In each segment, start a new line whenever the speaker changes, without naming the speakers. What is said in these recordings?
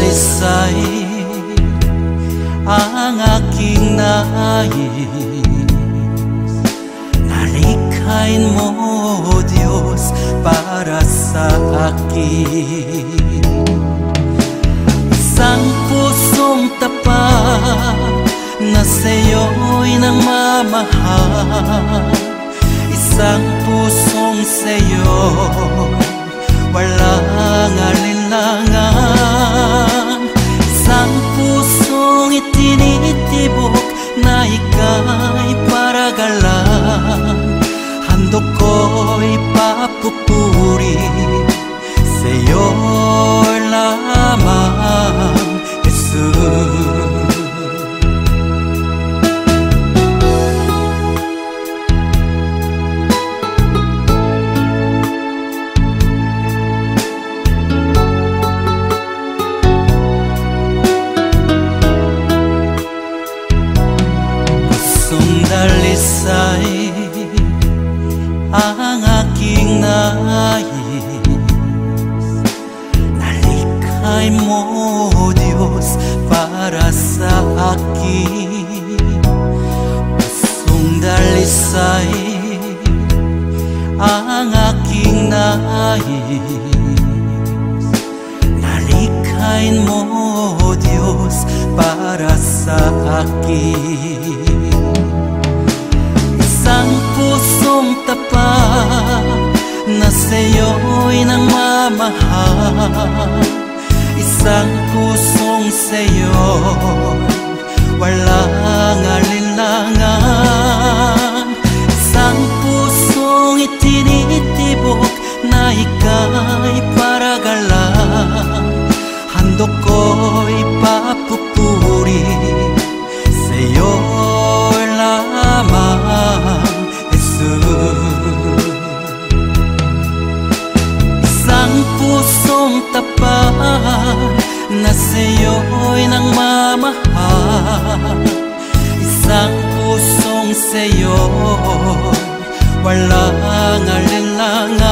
dalisay ang aking nais. Nalikhain mo, Diyos, para sa akin. Isang pusong tapat na sa'yo'y nagmamahal. Isang pusong sa'yo, walang alinlangan. Isang pusong itinitibok na ika'y paragalan. Handog ko'y papupuri sa'yo lamang, Jesus. Dalisay ang aking nais. Nalikhain mo, Diyos, para sa akin. Pusong dalisay ang aking nais. Nalikhain mo, Diyos, para sa akin. Isang pusong tapat na sa'yo'y nagmamahal. Isang pusong sa'yo, walang alinlangan. Isang pusong itinitibok na ika'y paragalan. Handog ko'y papupuri sa'yo lamang, Jesus. Isang pusong tapat na sa'yo'y nagmamahal. Isang pusong sa'yo, walang alinlangan.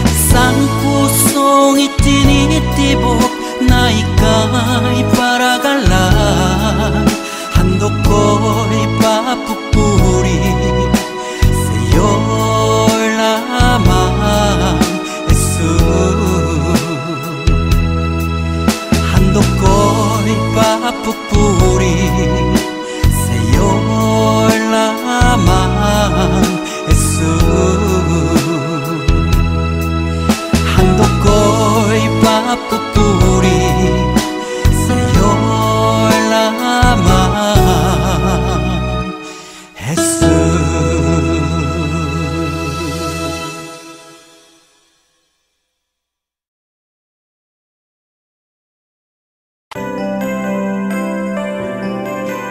Isang pusong itinitibok na ika'y paragalan. Handog ko'y papupuri sa'yo lamang, Jesus. Handog ko'y papupuri sa'yo lamang, Jesus. Handog ko'y papupuri sa'yo lamang, Jesus.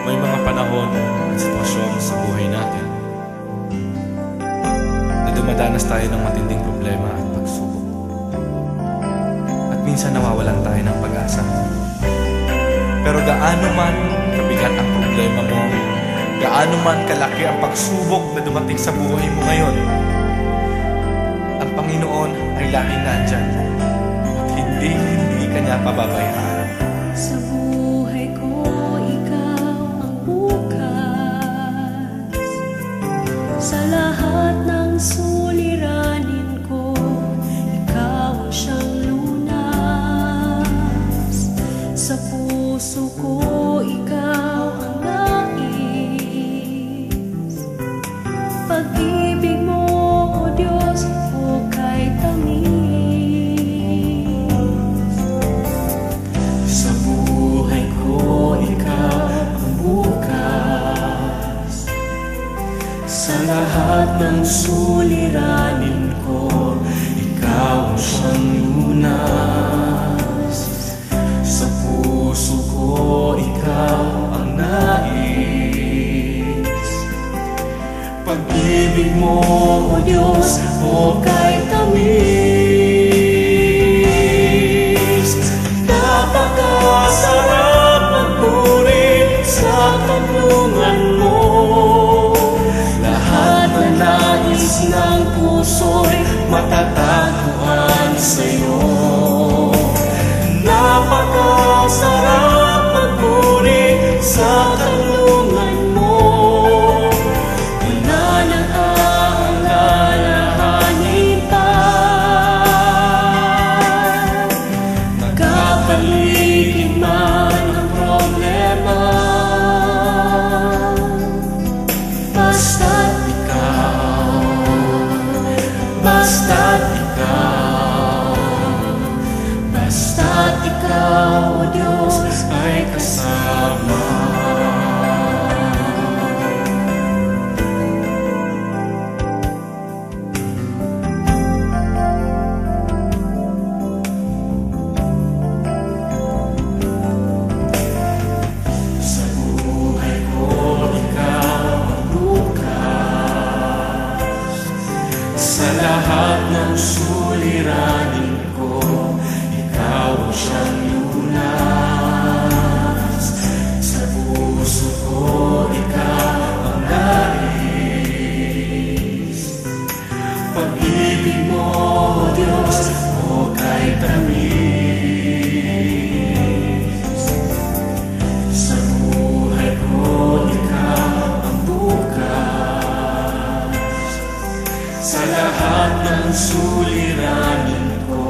May mga panahon at sitwasyon sa buhay natin na dumadanas tayo ng matinding problema at pagsubok. At minsan nawawalan tayo ng pag-asa. Pero gaano man kabigat ang problema mo, gaano man kalaki ang pagsubok na dumating sa buhay mo ngayon, ang Panginoon ay laging nandyan at hindi ka niya pababayaan.
Sa buhay ko, ikaw ang bukas. Sa lahat ng suliranin ko, ikaw ang siyang lunas. Sa puso ko, ikaw ang nais. Pag-ibig mo, O Diyos, hukay tamis.
Sa buhay ko, ikaw ang bukas. Sa lahat ng suliranin ko, ikaw ang siyang lunas. Sa puso ko, ikaw ang nais. Pag-ibig mo, O Diyos, hukay tamis. Napakasarap magpuri sa kanlungan mo. Lahat na nais ng puso'y matatagpuan sa'yo. Diyos, ay kasama. Sa buhay ko, ikaw ang bukas. Sa lahat ng suliranin ko, ikaw ang siyang lunas. Sa puso ko, ikaw ang nais. Pag-ibig mo, Diyos, o kay tamis. Sa buhay ko, ikaw ang bukas. Sa lahat ng suliranin ko,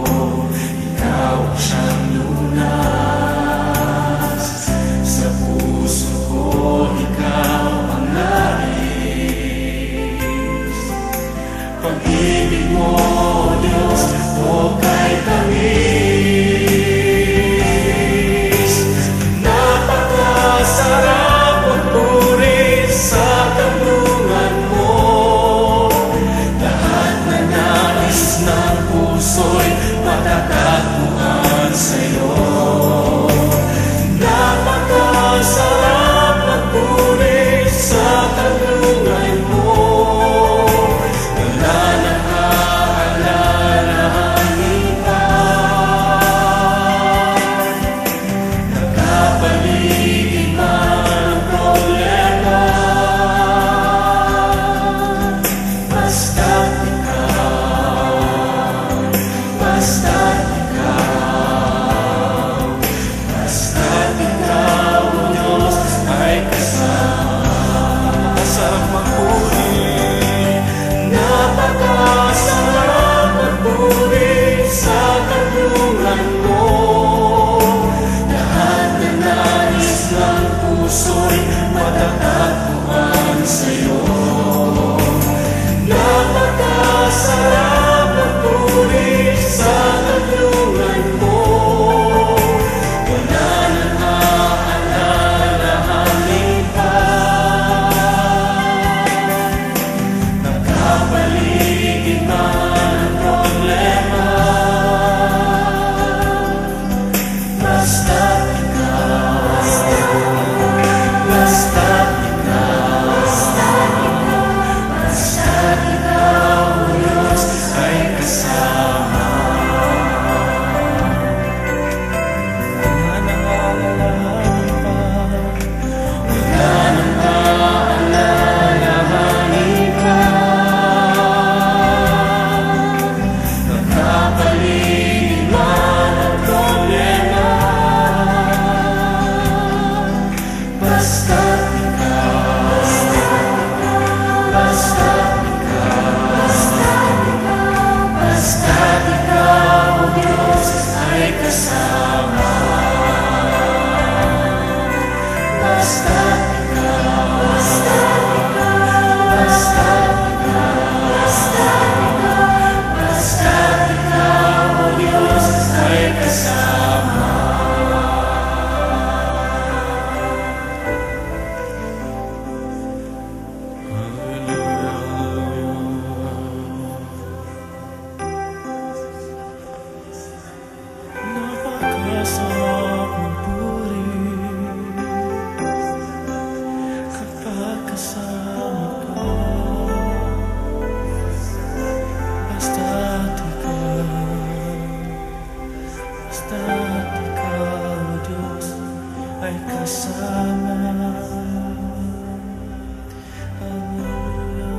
ikaw ang siyang lunas. Sa puso ko, ikaw ang nais. Pag-ibig mo, Diyos, o kay tamis. Napakasarap magpuri sa kanlungan mo. Lahat na nais ng puso'y matatagpuan sa'yo. Napakasarap magpuri sa kanlungan mo. Wala nang aalalahanin pa. Nagkapaligid man ang problema. Basta't ikaw, basta't ikaw, basta't ikaw, o Diyos, ay kasama. Napakasarap magpuri, napakasarap magpuri sa kanlungan mo. Lahat na nais ng puso'y matatagpuan sa'yo. Napakasarap magpuri sa kanlungan mo. Wala nang aalalahanin pa. Nagkapaligid man ang problema. Basta't ikaw, basta't ikaw, basta't ikaw, o Diyos, ay kasama. Wala nang aalalahanin pa. Wala nang aalalahanin pa. Nagkapaligid man ang problema. Basta't ikaw, basta't basta't ikaw, o Diyos, ay kasama. Basta't ikaw, basta't ikaw, o Diyos, ay kasama. Napakasarap magpuri kapag kasama ka. Basta't ikaw, o Diyos, ay kasama. Hallelujah.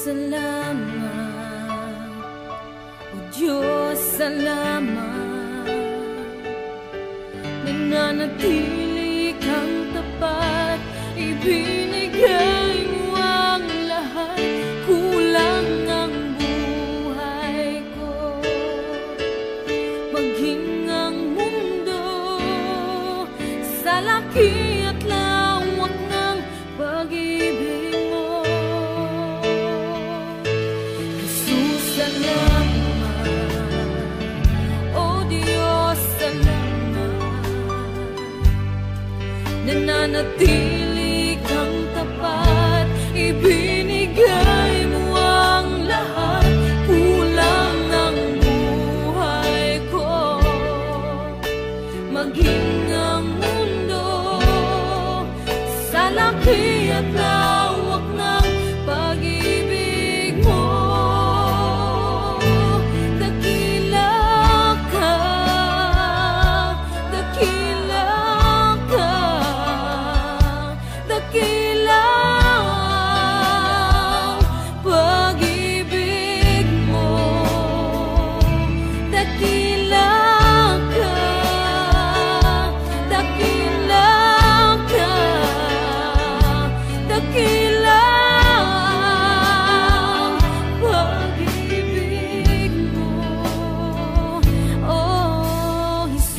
salamat, O Diyos, salamat. Nananatili kang tapat, ibinigay mo ang lahat. Kulang ang buhay ko, maging ang mundo sa laki at lawak ng pag-ibig mo. Jesus, salamat. O Diyos, salamat. Nananatili kang tapat, ibinigay mo ang lahat. Kulang ang buhay ko, maging ang mundo sa laki at lawak ng pag-ibig mo. Dakila ka, dakila ka, dakila ang pag-ibig mo. Dakila ka, dakila ka, dakila ang pag-ibig mo, oh Jesus.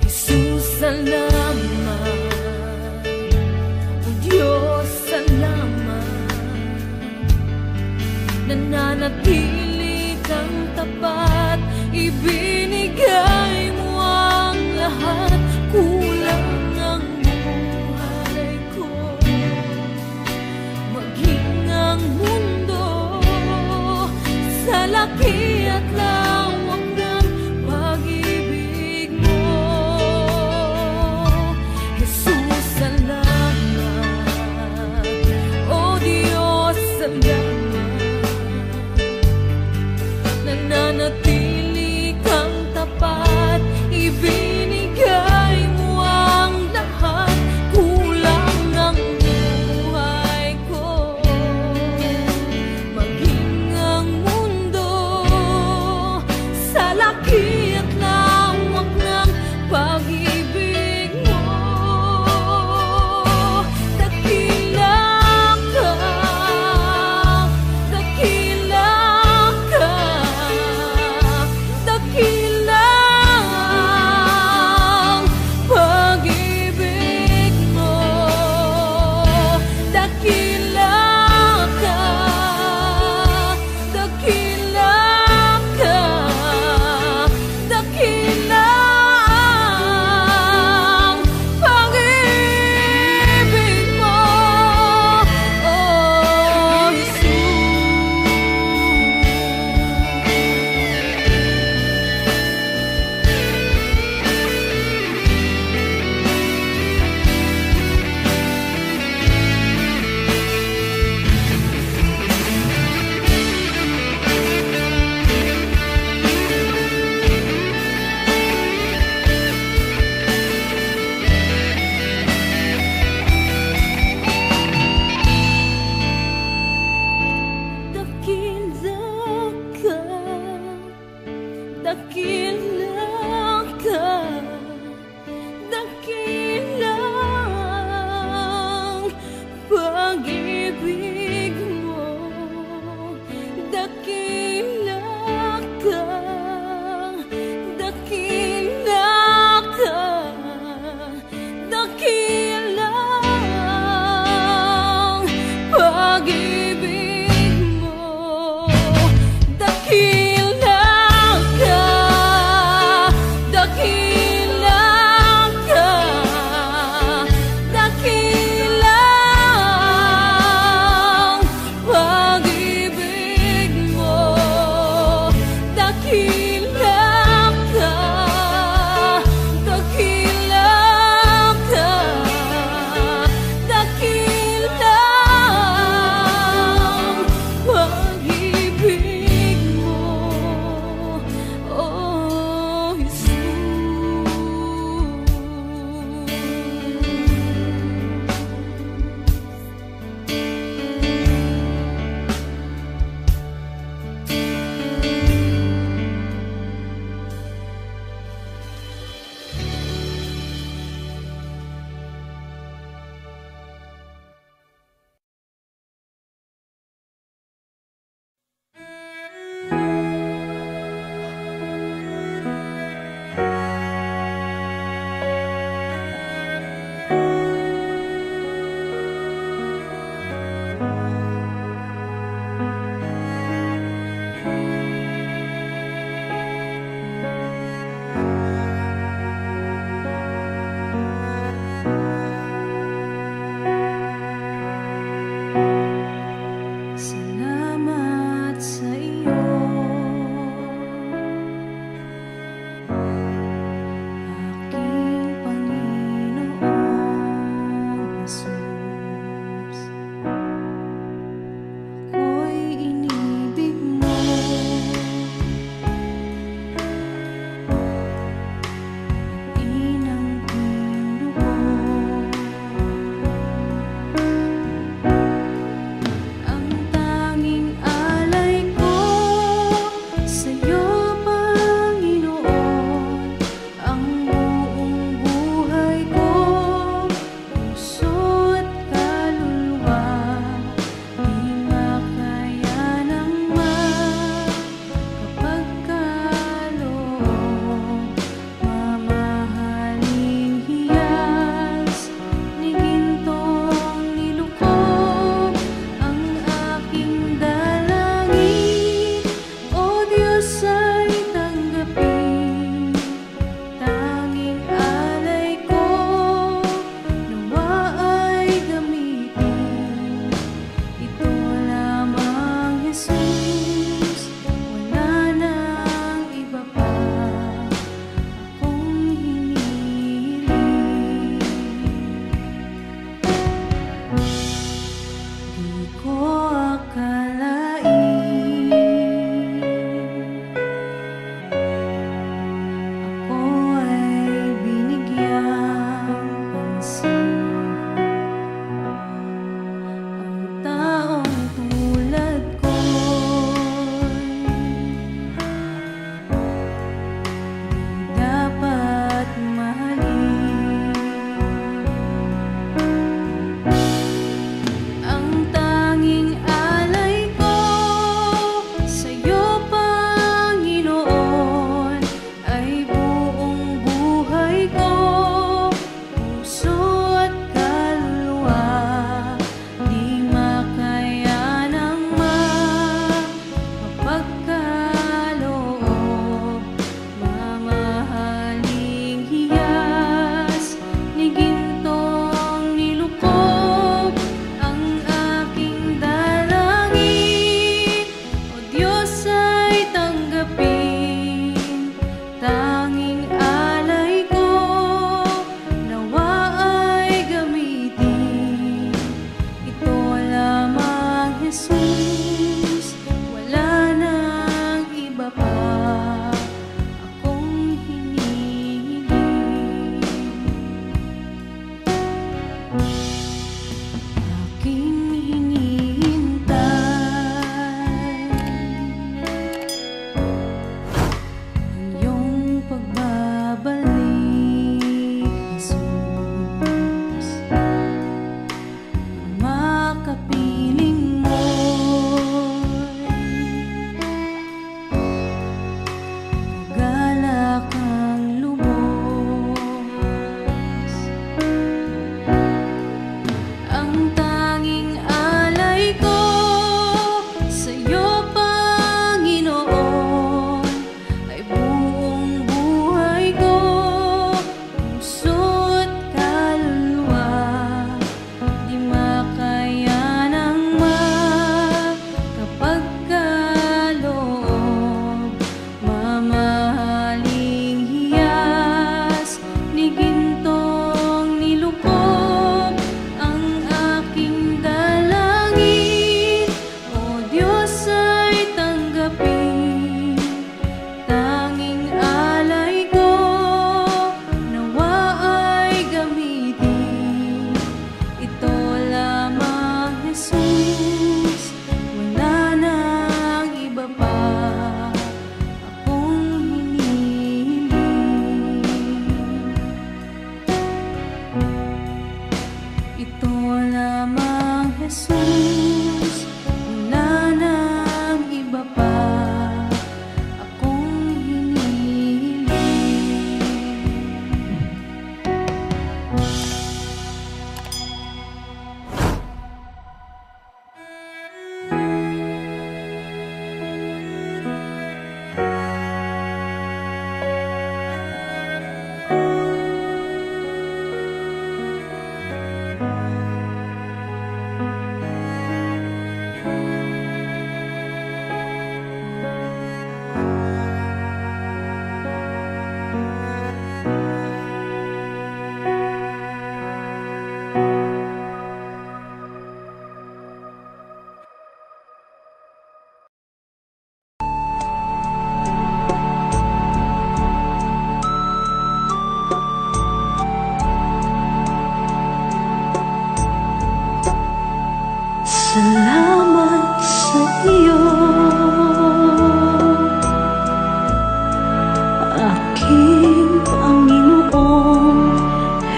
Jesus, salamat. O Diyos, salamat. Nananatili kang tapat, ibinigay mo ang lahat. Kulang ang buhay ko, maging ang mundo sa laki at lawak ng pag-ibig mo. Jesus, salamat. O Diyos, salamat. Nananatili kang tapat, ibinigay mo ang lahat. Kulang ang buhay ko, maging ang mundo sa laki at lawak ng pag-ibig mo. Dakila ka, dakila ka, dakila ang pag-ibig mo. Dakila ka, dakila ka, dakila ang pag-ibig mo, oh Jesus. Dakila ka, dakila ang pag-ibig mo. Dakila ka, dakila ka, dakila ang pag-ibig mo. Dakila ka,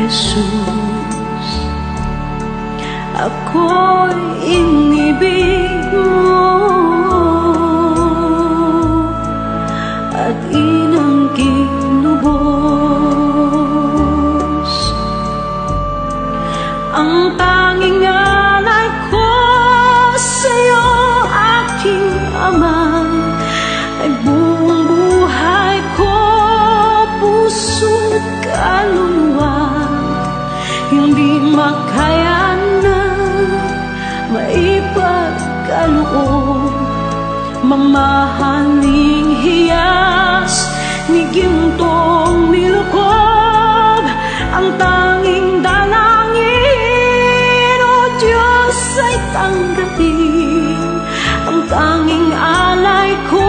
Jesus. Ako'y inibig mo at inangking lubos. Ang tanging alay ko sa'yo, aking Ama, ay buong buhay ko, puso't kaluluwa. Hindi makayanan, maipagkaloob, mamahaling hiyas ni gintong nilukob. Ang tanging dalangin, O Diyos, ay tanggapin. Ang tanging alay ko,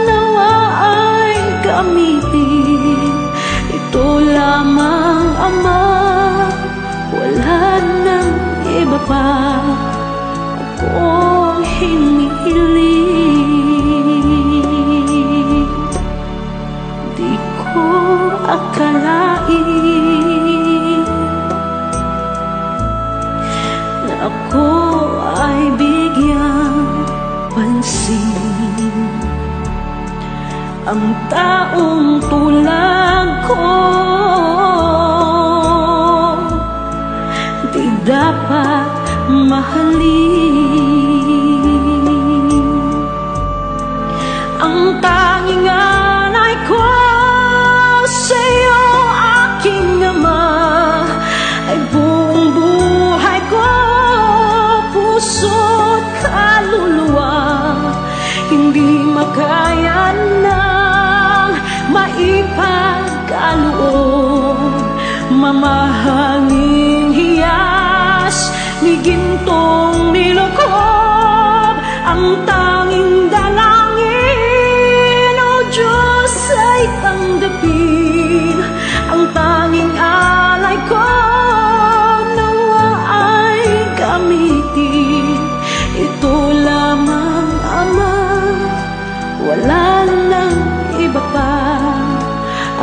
nawa ay gamitin. Ito lamang, Ama, wala nang iba pa akong hinihiling. Di ko akalain na ako ay bigyang pansin. Ang taong tulad ko di dapat mahalin. Ang tanging alay ko sa'yo, aking Ama, ay buong buhay ko, puso't kaluluwa. Hindi makayanang maipagkaloob, mamahaling hiyas ni gintong nilukob. Ang tanging dalangin, O Diyos, ay tanggapin. Ang tanging alay ko, nawa ay gamitin. Ito lamang, Ama, wala nang iba pa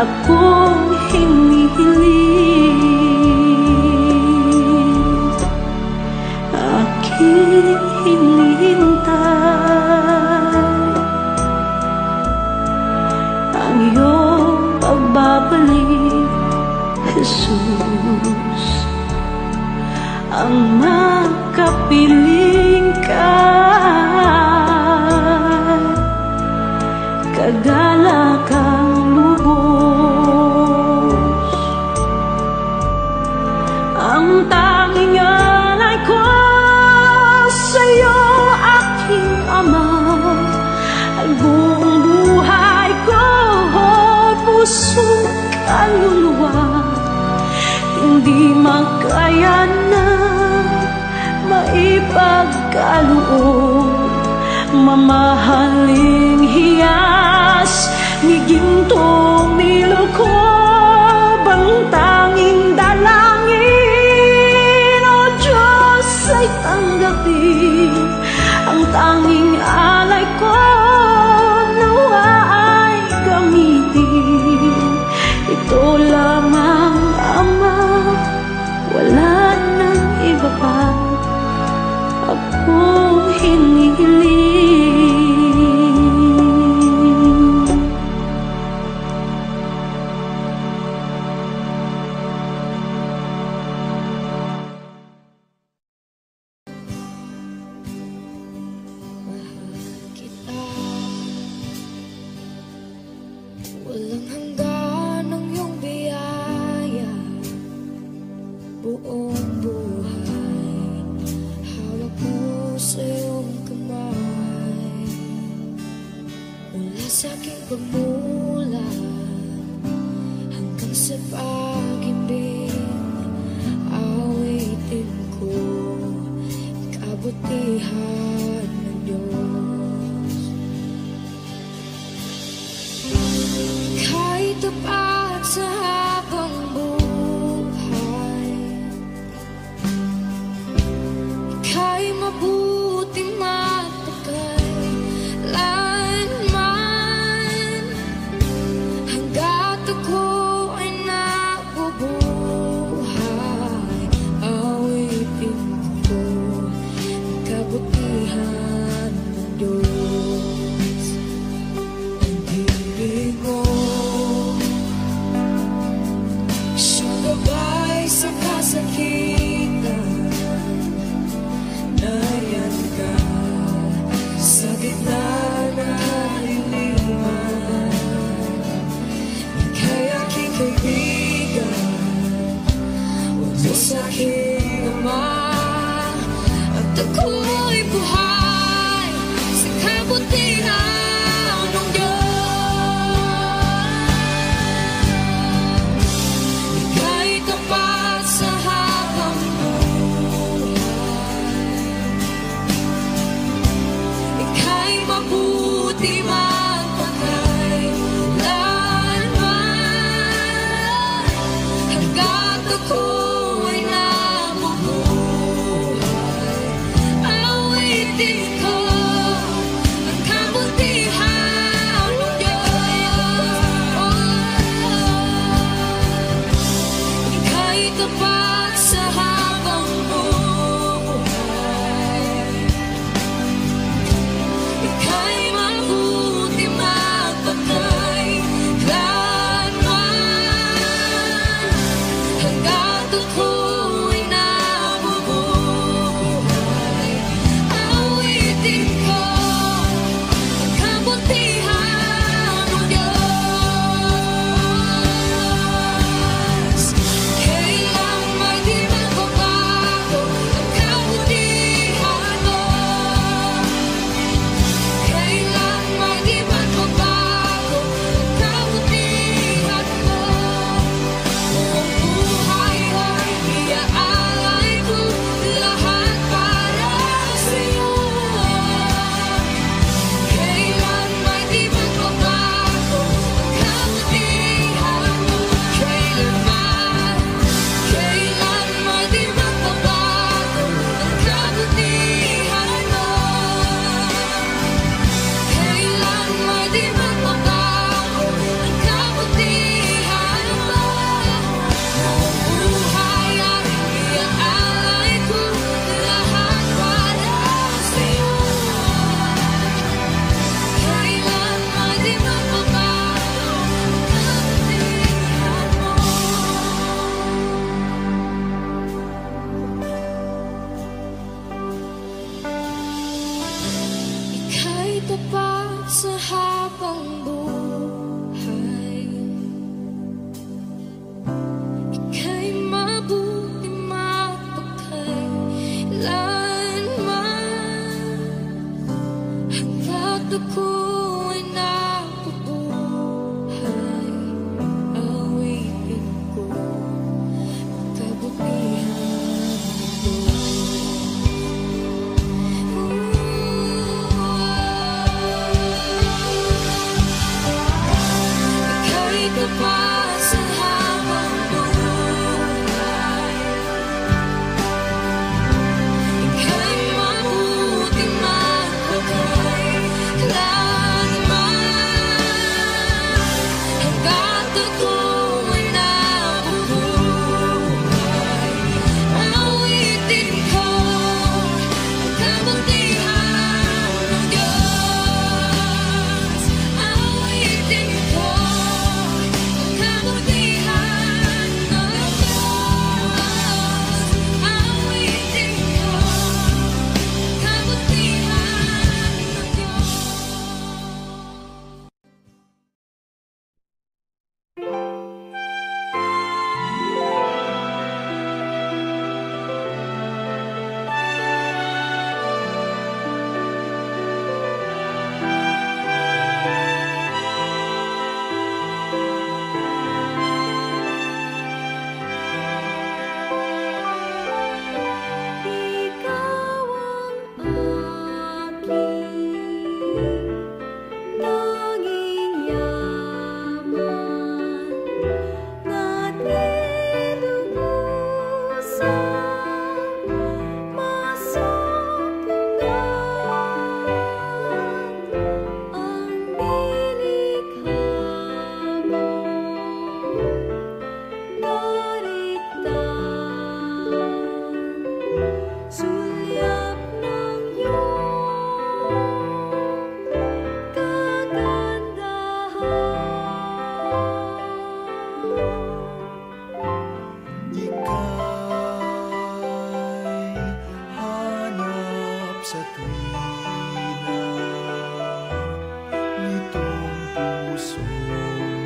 akong hinihiling. Aking hinihintay ang iyong pagbabalik, Jesus. Ang makapiling ka, kagalakang lubos. Ang tanging alay ko sa'yo, aking Ama, ay buong buhay ko, puso't kaluluwa. Hindi makayanan, maipagkaloob, mamahaling hiyas ni gintong nilukob. Ang tanging dalangin, O Diyos, ay tanggapin. Ang tanging alay ko, nawa ay gamitin. Ito lamang, Ama, wala nang iba pa akong hinihiling.
Walang hanggan ang iyong biyaya, buong buhay hawak mo sa iyong kamay. Mula sa aking pagmulat hanggang sa pag-ibig, awitin ko kabutihan ng Diyos. Kahit tapat sa habang buhay, ika'y mabuting matagal lanman. Hanggat ako ay nabubuhay, ka pa sa habang buhay. Ika'y mabuting magpakailanman. Hanggat ako'y nabubuhay, awitin ko ang kabutihan ng Diyos. Awitin ko ang kabutihan ng Diyos. Awitin ko ang kabutihan ng Diyos. Ikaw ang aking tanging yaman na nilubusang masumpungan. Ang nilikha mo, kaligtan, sulyap ng iyong kagandahan.
Ika'y hanap sa tuwina nitong puso,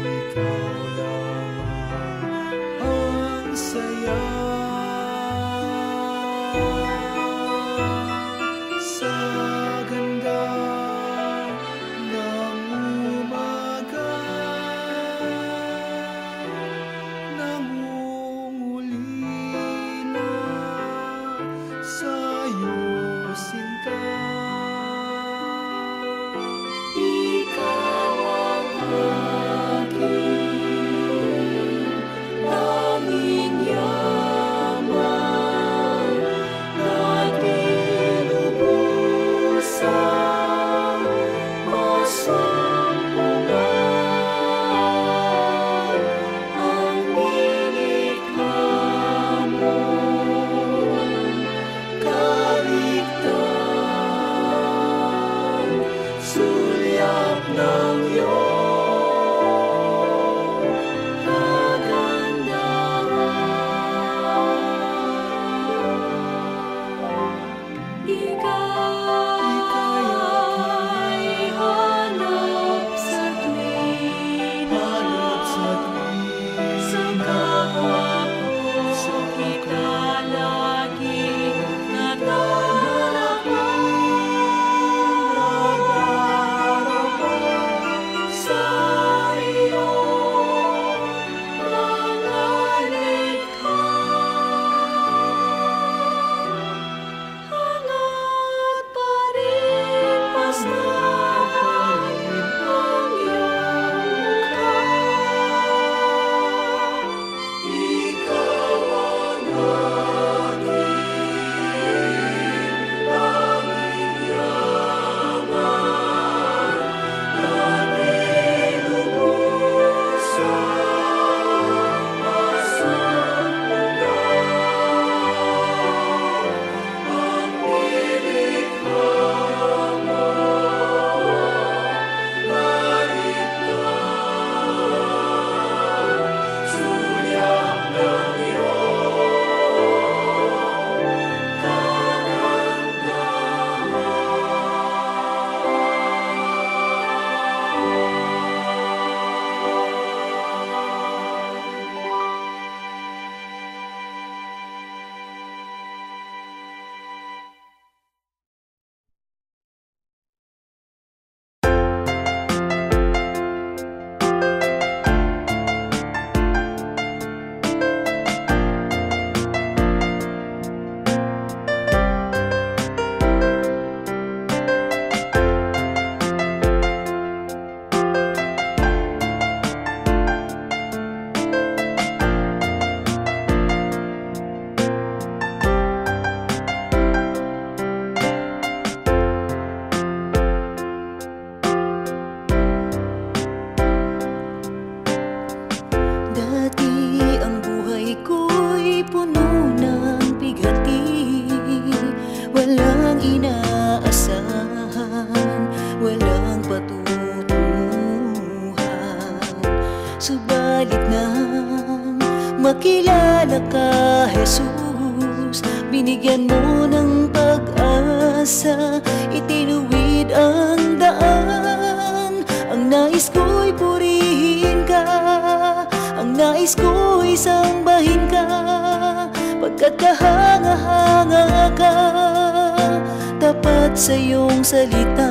ikaw lamang ang saya. Sa ganda ng umaga, nangungulila sa'yo, sinta.
Ikaw ang aking Subalit nang makilala ka, Jesus, binigyan mo ng pag-asa, itinuwid ang daan. Ang nais ko'y purihin ka, ang nais ko'y sambahin ka, pagkat kahanga-hanga ka, tapat sa iyong salita.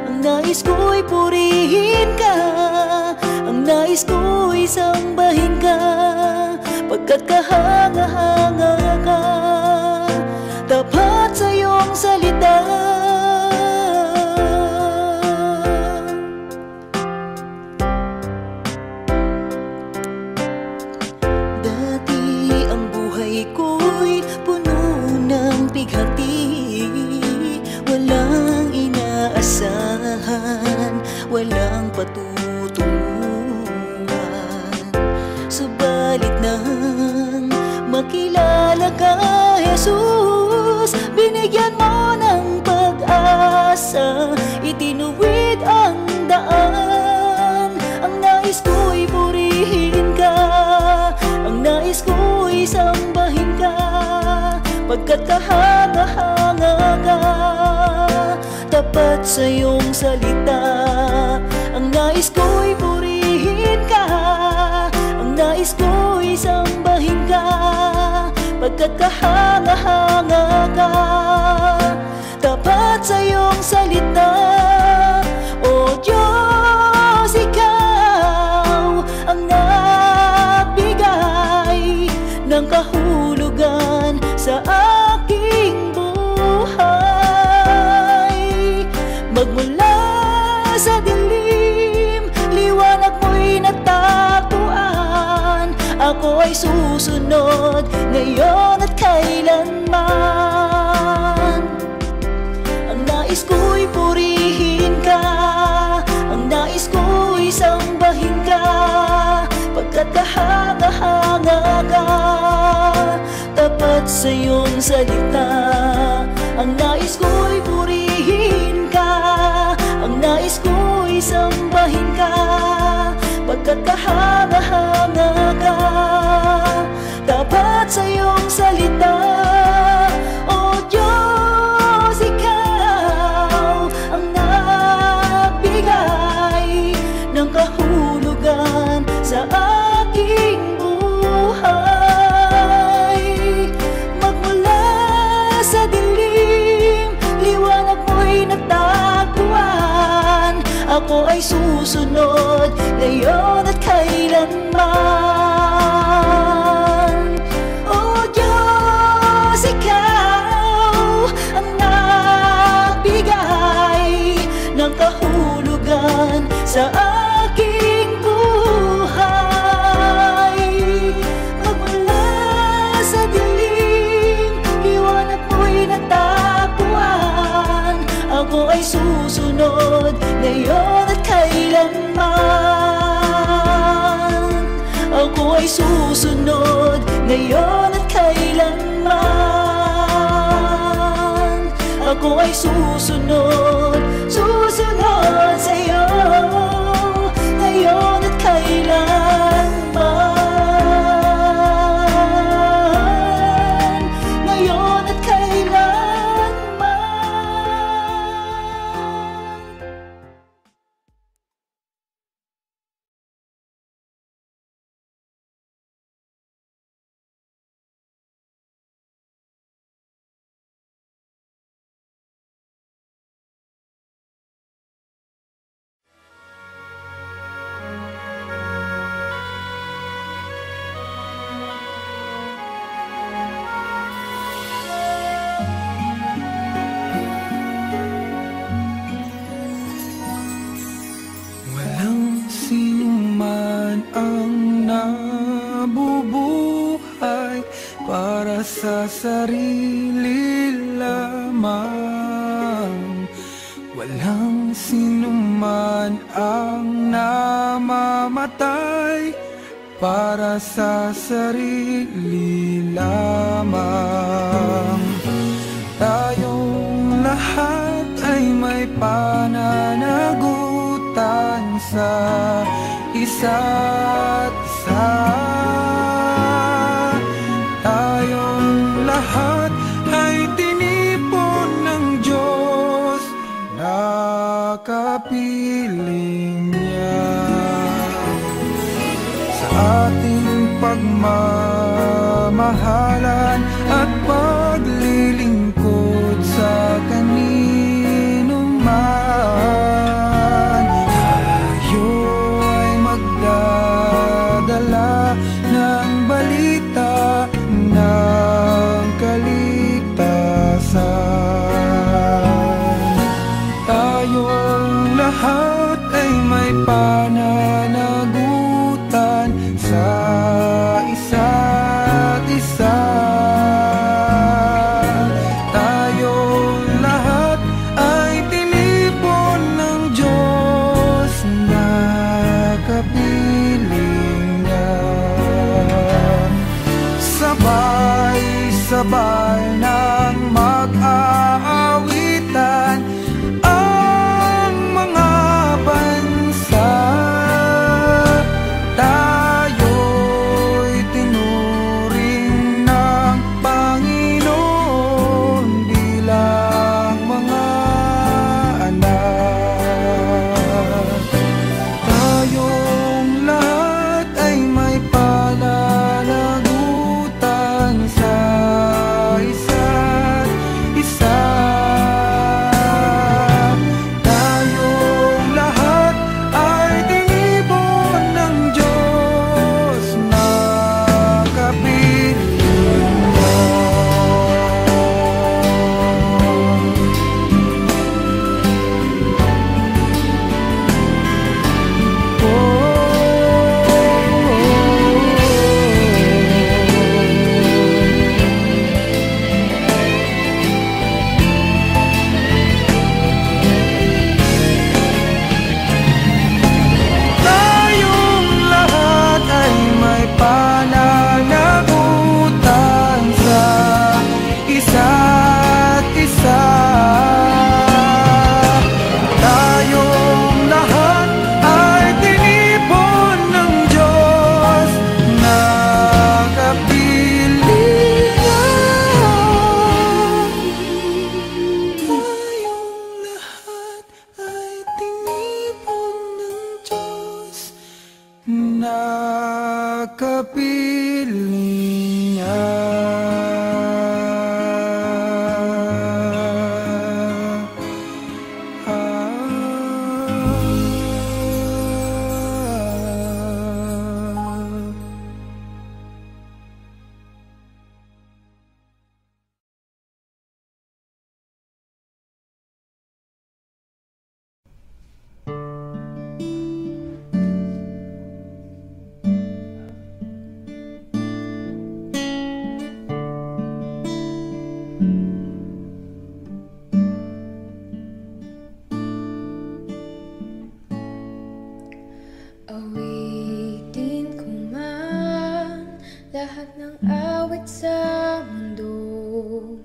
Ang nais ko'y purihin ka, ang nais ko'y sambahin ka, pagkat kahanga-hanga ka, tapat sa iyong salita. Dati ang buhay ko'y puno ng pighati, walang inaasahan, walang patutunguhan. Subalit nang makilala ka, Jesus, binigyan mo ng pag-asa, itinuwid ang daan. Ang nais ko'y purihin ka, ang nais ko'y sambahin ka, pagkat kahanga-hanga ka, tapat sa iyong salita. Ang nais ko'y purihin ka, ang nais ko'y sambahin ka, pagkat kahanga-hanga ka, tapat sa iyong salita. O Diyos, ikaw ang nagbigay ng kahulugan sa aking buhay. Magmula sa dilim, liwanag mo'y natagpuan. Ako ay susunod ngayon at kailanman. Ang nais ko'y purihin ka, ang nais ko'y sambahin ka, pagkat kahanga-hanga ka, tapat sa iyong salita. Ang nais ko'y purihin ka, ang nais ko'y sambahin ka, pagkat kahanga-hanga ka, tapat sa iyong salita. O Diyos, ikaw ang nagbigay ng kahulugan sa aking buhay. Magmula sa dilim, liwanag mo'y natagpuan. Ako ay susunod ngayon at kailanman. O Diyos, ikaw ang nagbigay ng kahulugan sa aking buhay. Magmula sa dilim, liwanag mo'y natagpuan. Ako ay susunod ngayon at kailanman. Ako ay susunod ngayon at kailanman. Ako ay susunod, susunod sa iyo ngayon at kailanman. Ngayon at kailanman.
Walang sinuman ang nabubuhay para sa sarili lamang. Walang sinuman ang namamatay para sa sarili lamang. Tayong lahat ay may pananagutan sa isa't isa. Tayong lahat ay tinipon ng Diyos na kapiling niya. Sa ating pagmamahalan at paglilingkod sa kanino man, tayo ay magdadala ng balita ng kaligtasan. Tayong lahat ay may pananagutan sa isa't isa. Tayong lahat ay tinipon ng Diyos na kapiling niya. Sabay-sabay nang mag-aawitan ang mga bansa. Tayo'y tinuring ng Panginoon bilang mga anak. Tayong lahat ay may pananagutan sa isa't isa. Tayong lahat ay tinipon ng Diyos na kapiling niya. Tayong lahat ay may pananagutan sa isa't isa. Tayong lahat ay tinipon ng Diyos na kapiling niya. Tayong lahat ay tinipon ng Diyos na kapiling niya.
Awitin ko man lahat ng awit sa mundo,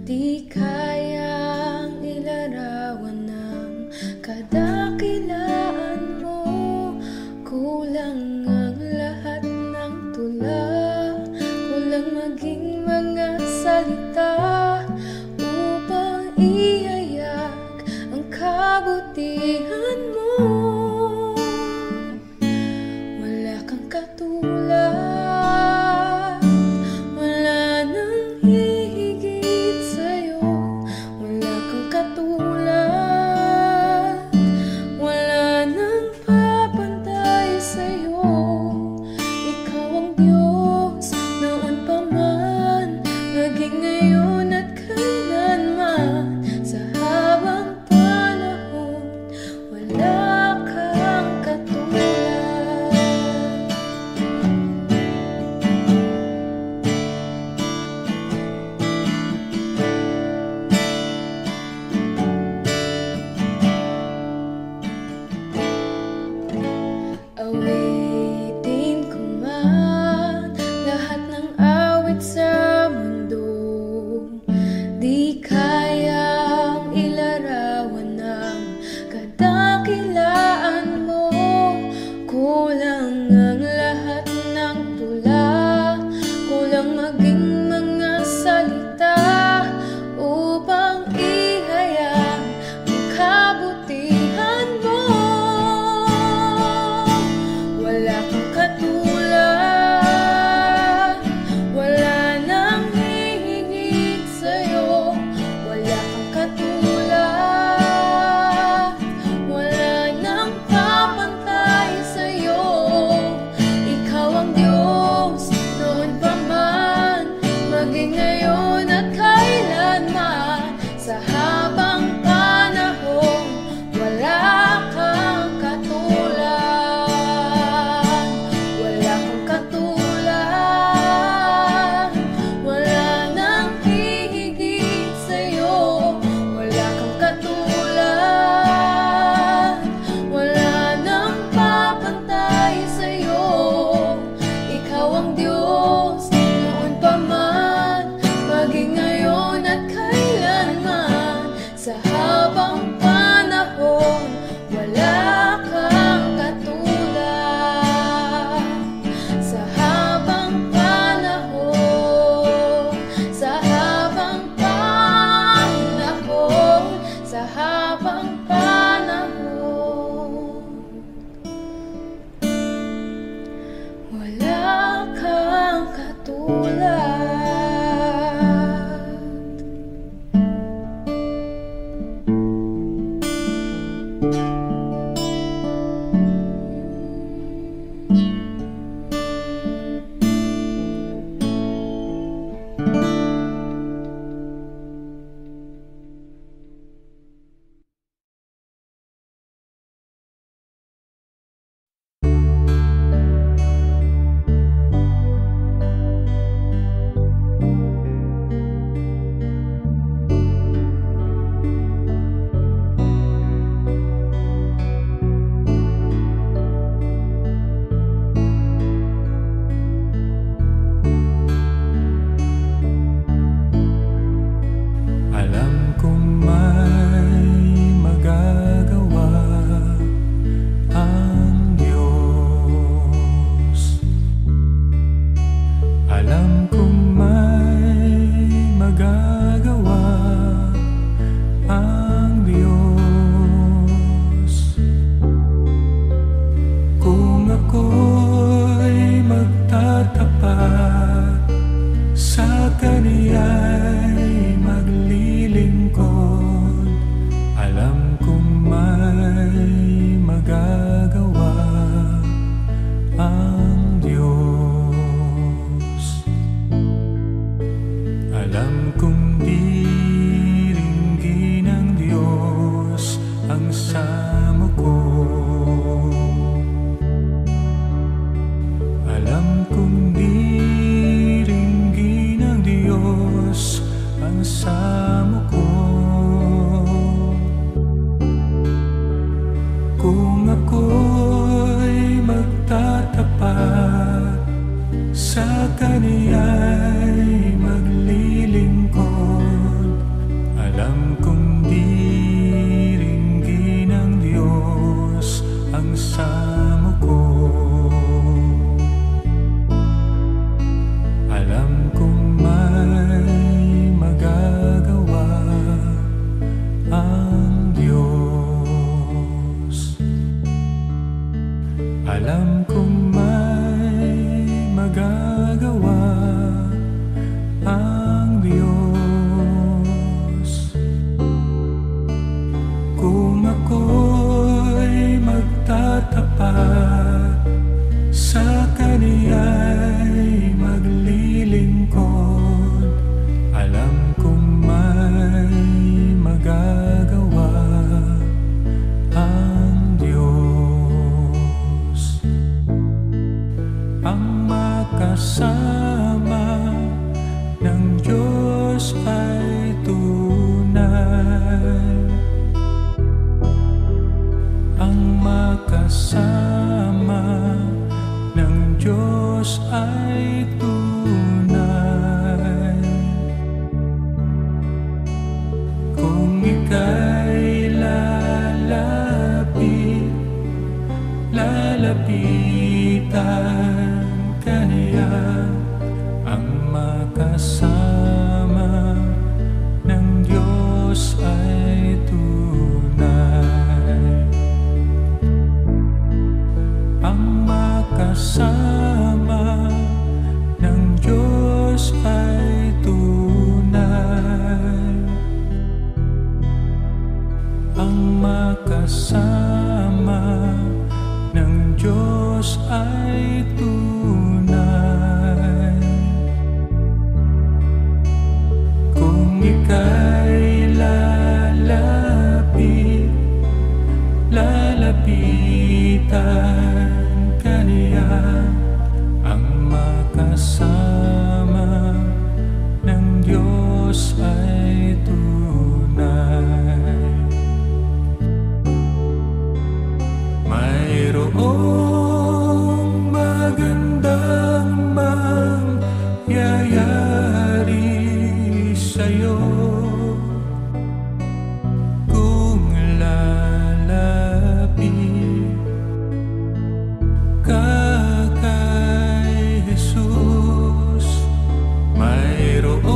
di kayang ilarawan ng kadakilaan mo. Kulang ang lahat ng tula, kulang maging mga salita upang ihayak ang kabutihan mo. Wala kang katulad, wala nang hihigit sa'yo. Wala kang katulad, wala nang papantay sa'yo. Ikaw ang Diyos noon pa man, maging ngayon at kailanman. Sa habang panahon, wala kang katulad.
ang Diyos. Alam kong diringgin ng Diyos ang samo ko. Alam kong diringgin ng Diyos ang samo ko. Kung ako'y magtatapat sa Kaniya'y maglilingkod, alam kong diringgin ng Diyos ang samo ko. Alam kong may magagawa ang Diyos. Alam kong may magagawa ang Diyos. Kung ako'y magtatapat sa Kaniya'y maglilingkod, alam kong may magagawa ang Diyos. Ang makasama ng Diyos ay tunay. Ang makasama ng Diyos ay tunay. Kung ika'y lalapitan ka niya, ang makasama ng Diyos ay tunay. Ang makasama ng Diyos ay tunay. Ang makasama ng Diyos ay tunay. Kung ika'y lalapitan ka niya, ang makasama ng Diyos ay tunay. Mayroong magandang mangyayari sa'yo kung lalapit ka kay Jesus. Mayroong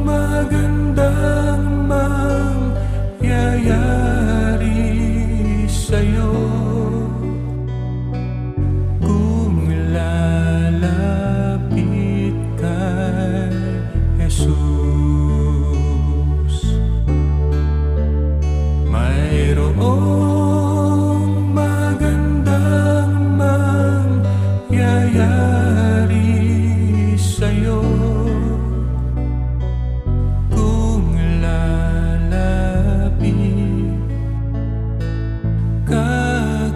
magandang mangyayari sa'yo kung lalapit kay Jesus. Mayroong magandang mangyayari sa'yo kung lalapit ka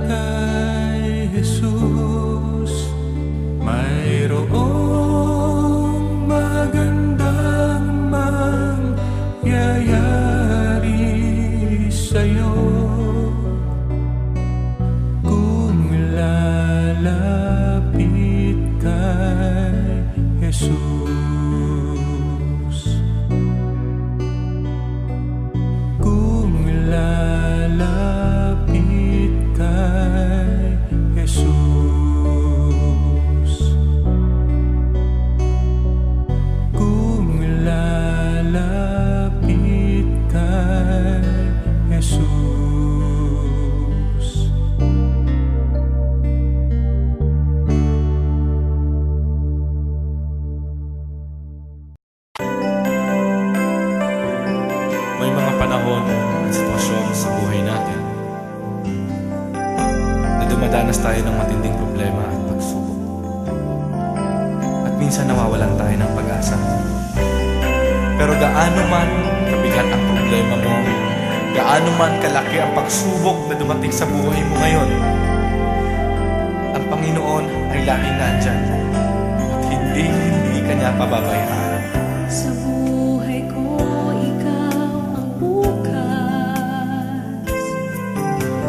kay Jesus. Mayroong magandang mangyayari sa'yo kung lalapit kay Jesus. Kung lalapit kay Jesus. Kung lalapit kay Jesus.
problema at pagsubok. At minsan nawawalan tayo ng pag-asa. Pero gaano man kabigat ang problema mo, gaano man kalaki ang pagsubok na dumating sa buhay mo ngayon, ang Panginoon ay laging nandyan at hindi ka niya pababayaan.
Sa buhay ko, ikaw ang bukas.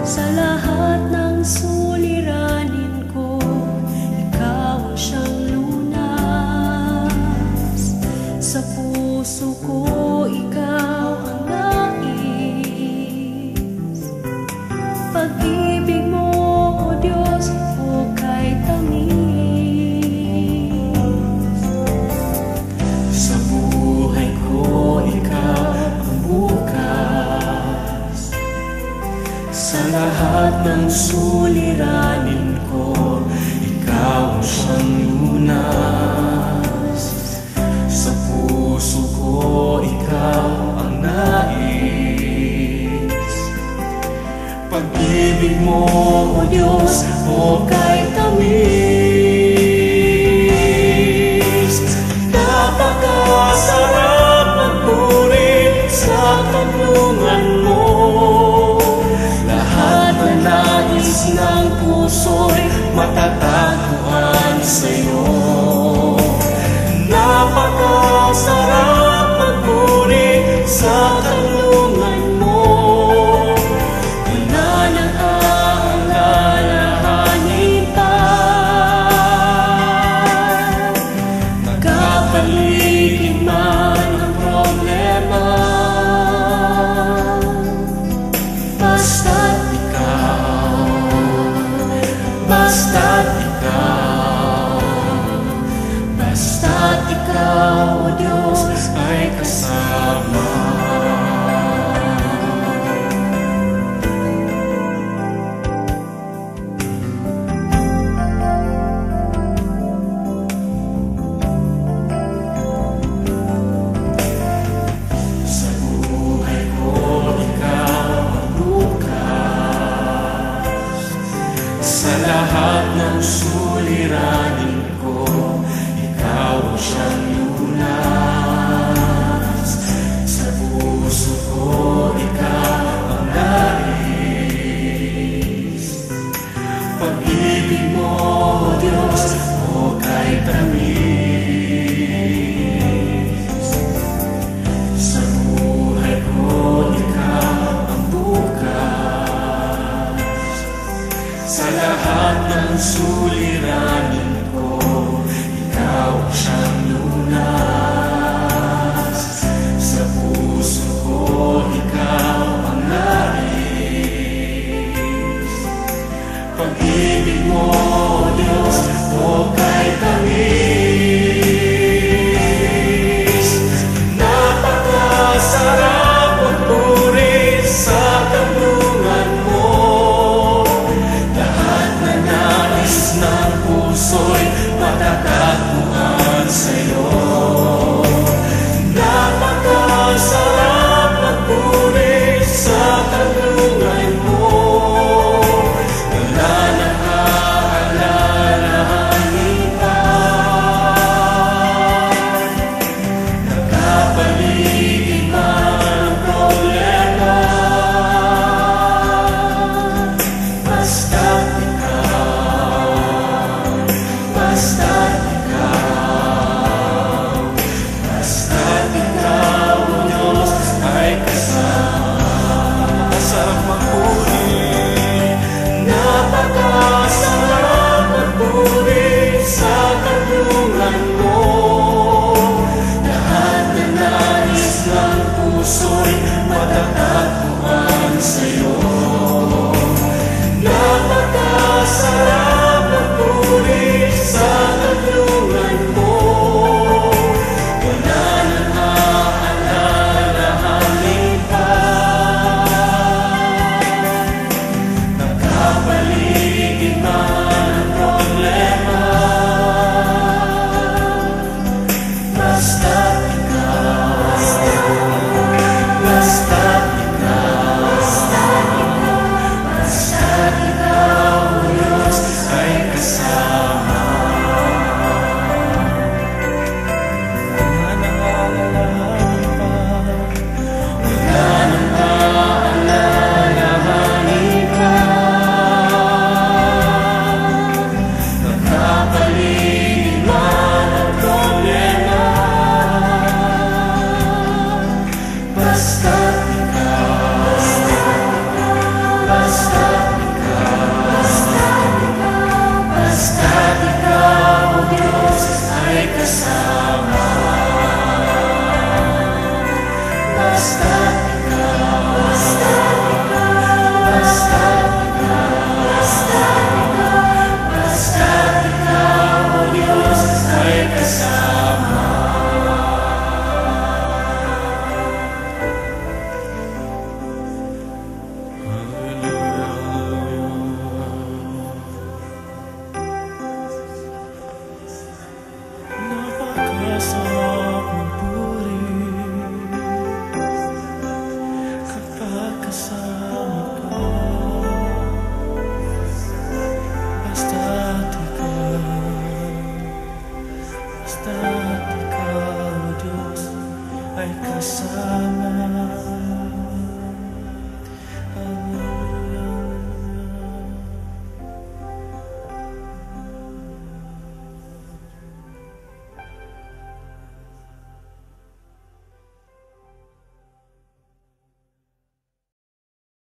Sa lahat ng suliranin ko, ikaw ang siyang lunas. Sa puso ko, ikaw ang nais. Pag-ibig mo, O Diyos, o kay tamis.
Sa buhay ko, ikaw ang bukas. Sa lahat ng suliranin ko, ikaw ang siyang lunas. Sa puso ko, ikaw ang nais. Pag-ibig mo, O Diyos, o kay tamis. Napakasarap magpuri sa tanungan mo. Lahat na nais ng puso'y matatagpuan sa'yo. Napakasarap magpuri sa tanungan mo. Wala nang aalalahanin pa. Nagkapaligid man ang problema, basta't ikaw, basta't ikaw, basta't ikaw, O Diyos, ay kasama. Sa buhay ko, ikaw ang bukas. Sa lahat ng suliranin ko, ikaw ang siyang lunas. Sa puso ko, ikaw ang nais. Pag-ibig mo, O Diyos, o kay tamis. Sa buhay ko, ikaw ang bukas. Sa lahat ng suliranin ko, ikaw ang siyang lunas. Sa puso ko, ikaw ang nais. Pag-ibig mo, O Diyos, o kay tamis. Napakasarap magpuri sa tanungan mo. Lahat na nais ng puso'y matatagpuan sa'yo. Napakasarap magpuri sa tanungan mo. Wala nang aalalahanin pa. Nagkapaligid man ang problema, basta't ikaw, basta't ikaw, kasama. Wala nang aalalahanin pa, wala nang aalalahanin pa. Nagpapaligid man ang problema, basta't ikaw, basta't ikaw, o Diyos, ay kasama. Basta't ikaw, o Diyos, ay kasama. Napakasarap magpuri kapag kasama ka. Basta't ikaw, Diyos, ay kasama.